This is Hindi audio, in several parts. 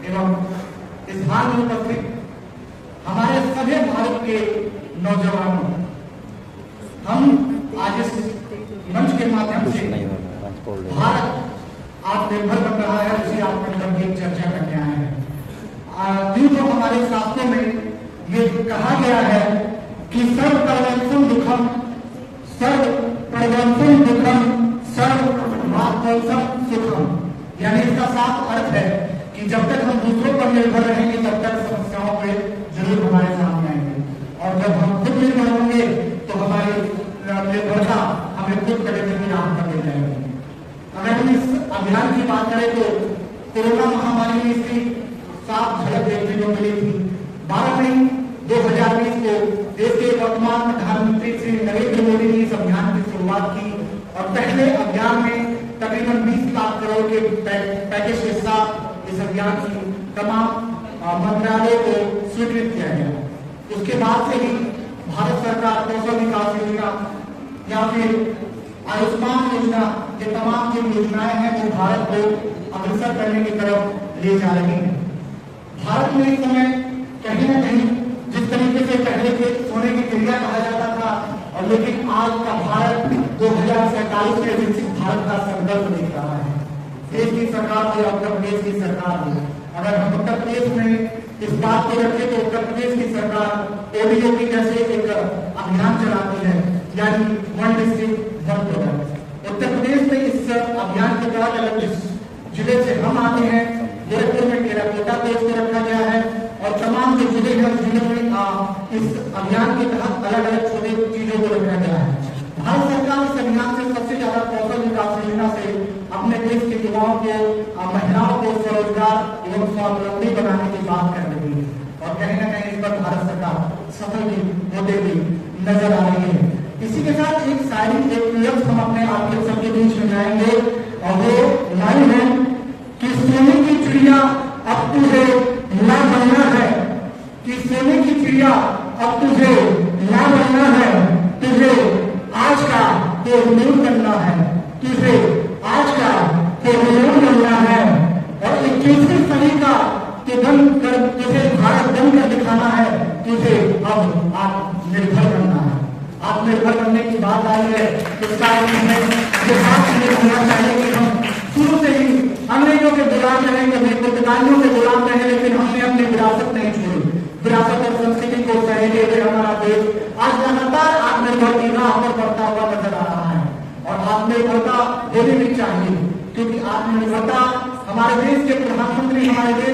एवं इस हाल में उपस्थित हमारे सभी भारत के नौजवानों, हम आज इस मंच के माध्यम से भारत आत्मनिर्भर बन रहा है उसी आत्मनिर्भर की चर्चा करने आए हैं। जो हमारे शास्त्रों में ये कहा गया है कि सर्व परवंशम दुखम, सर्व परवंशम दुखम, सर्व मात्वंशम सुखम, यानी इसका साफ अर्थ है कि जब तक हम दूसरों पर निर्भर रहेंगे तब तक समस्याओं पे जरूर हमारे सामने आएंगे, और जब हम खुद निर्भर होंगे तो हमारी निर्भरता हमें खुद करने की राह पर ले जाएगी। अगर हम इस अभियान की बात करें तो कोरोना महामारी में इसकी साफ झलक देखने को मिली थी। 12 मई 2020 को देश के वर्तमान प्रधानमंत्री श्री नरेंद्र मोदी ने इस अभियान की शुरुआत की और पहले अभियान में तकरीबन 20 लाख करोड़ के पैकेज के साथ इस अभियान की तमाम मंत्रालयों को स्वीकृत किया गया। उसके बाद से ही भारत सरकार कौशल विकास योजना या फिर आयुष्मान योजना, ये तमाम जो योजनाएं हैं वो भारत को अग्रसर करने की तरफ ले जा रही हैं। भारत में इस समय कहीं न कहीं जिस तरीके से पहले के सोने की चिड़िया कहा जाता था, और लेकिन आज का भारत 2047 में विकसित भारत का संकल्प देख रहा है। देश की सरकार हो या उत्तर प्रदेश की सरकार हो, अगर हम उत्तर प्रदेश में इस बात को रखें तो उत्तर प्रदेश की सरकार ओडीओपी जैसे एक अभियान चलाती है, यानी one district one product. Uttar Pradesh में इस अभियान के तहत अलग जिस जिले से हम आते हैं, गोरखपुर में टेराकोटा को इसको रखा गया है, और तमाम जो जिले हैं जिलों में इस अभियान के तहत अलग अलग छोटे चीजों को रखा गया है। भारत सरकार इस अभियान से सबसे ज्यादा कौशल विकास योजना से अपने देश के युवाओं को, महिलाओं को स्वरोजगार एवं स्वावलंबी बनाने की बात कर रही है, और कहीं न कहीं इस पर भारत सरकार सफल भी होते हुए नजर आ रही है। इसी के साथ एक शायरी, एक लफ्ज हम अपने आपके सबके बीच में जाएंगे, और वो लाइन है कि सोने की चिड़िया अब तुझे ना बनना है, कि सोने की चिड़िया अब तुझे ना बनना है, तुझे आज का कोहिनूर करना है, तुझे आज का कोहिनूर करना है, और 21वीं सदी का तुझे भारत बनकर दिखाना है, तुझे अब आत्मनिर्भर बनना है। आत्मनिर्भर बनने की बात आई है, इसका होना चाहिए कि हम शुरू से ही अंग्रेजों के गुलाम रहे, कभी पुर्तगालियों के गुलाम रहे, लेकिन हमने अपनी विरासत नहीं छोड़ी। विरासत और संस्कृति को सहेजे हुए हमारा देश आज लगातार आत्मनिर्भर की राह पर बढ़ता हुआ नजर आ रहा है, और आत्मनिर्भरता होनी भी चाहिए, क्योंकि आत्मनिर्भरता हमारे देश के प्रधानमंत्री,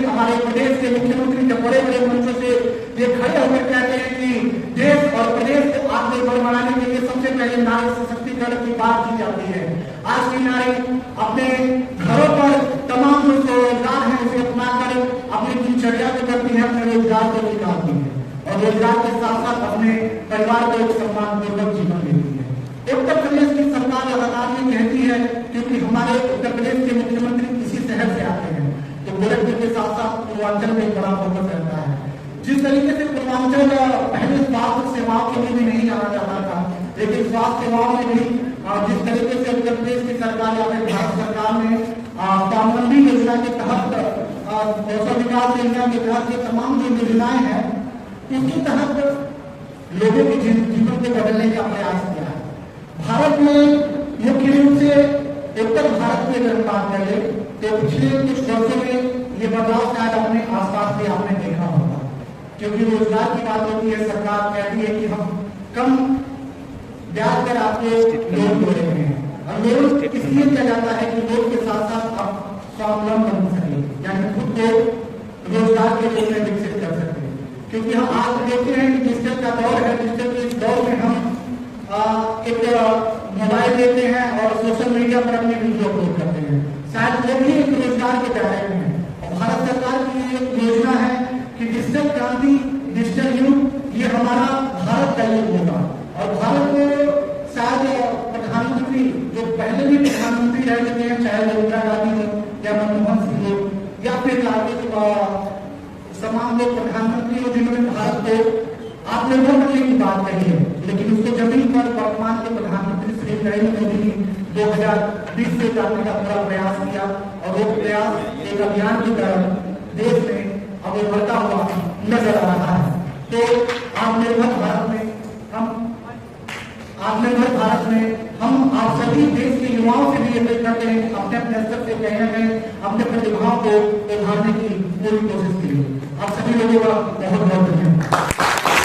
हमारे प्रदेश के मुख्यमंत्री जब बड़े बड़े मंचों से ये खड़े होकर कहते हैं कि देश और प्रदेश को आत्मनिर्भर बनाने के लिए सबसे पहले नारी सशक्तिकरण की बात की जाती है। आज की नारी अपने घरों पर तमाम जो रोजगार है उसे अपनाकर अपनी दिनचर्या को करती है, अपने रोजगार को निकालती है, और रोजगार के साथ साथ अपने परिवार को एक सम्मानपूर्वक जीवन देती है। उत्तर प्रदेश की सरकार लगातार ये कहती है, क्योंकि हमारे उत्तर प्रदेश के मुख्यमंत्री इसी शहर से आते हैं, तो गोरखपुर के साथ साथ पूर्वांचल में एक बड़ा फोकस रहता है। जिस तरीके से पूर्वांचल पहले स्वास्थ्य सेवाओं के लिए भी नहीं जाना जाता था, लेकिन स्वास्थ्य सेवाओं में भी जिस तरीके से उत्तर प्रदेश की सरकार या फिर भारत सरकार ने स्वावलंबी योजना के तहत, कौशल विकास योजना के तहत ये तमाम जो योजनाएं हैं, उसके तहत लोगों के जीवन को बदलने का प्रयास किया है। भारत में मुख्य रूप से उत्तर भारत की अगर बात करें तो पिछले कुछ वर्षों में ये बदलाव शायद अपने आसपास भी आपने देखा होगा, क्योंकि रोजगार की बात होती है, सरकार कहती है कि हम कम ब्याज पर आपको लोन दे रहे हैं, और लोन इसलिए किया जाता है कि लोन के साथ साथ आप स्वावलंबन बन सके, यानी खुद को रोजगार के लिए विकसित कर सके। क्योंकि हम आज देखते हैं कि डिजिटल का दौर है, डिजिटल के इस दौर में हम एक मोबाइल लेते हैं और सोशल मीडिया पर अपनी वीडियो अपलोड करते हैं, शायद वो भी एक रोजगार के दायरे में है। और भारत सरकार की एक योजना है कि डिजिटल क्रांति, डिजिटल युग, ये हमारा भारत का युग होगा, और भारत को शायद प्रधानमंत्री जो पहले भी प्रधानमंत्री रह चुके हैं, चाहे इंदिरा गांधी हो या मनमोहन सिंह हो या फिर तमाम लोग प्रधानमंत्री हो, जिन्होंने भारत को आत्मनिर्भर बनने की बात कही है, लेकिन उसको जमीन पर वर्तमान के प्रधानमंत्री श्री नरेंद्र मोदी ने 2020 से करने का पूरा प्रयास किया, और वो प्रयास एक अभियान की तरह देश में अब ये बढ़ता हुआ नजर आ रहा है। तो आत्मनिर्भर भारत में हम आप सभी देश के युवाओं से भी अपील करते हैं, अपने अपने स्तर से कहीं ना कहीं अपने प्रतिभाओं को उभारने की पूरी कोशिश कीजिए। आप सभी लोगों का बहुत बहुत धन्यवाद।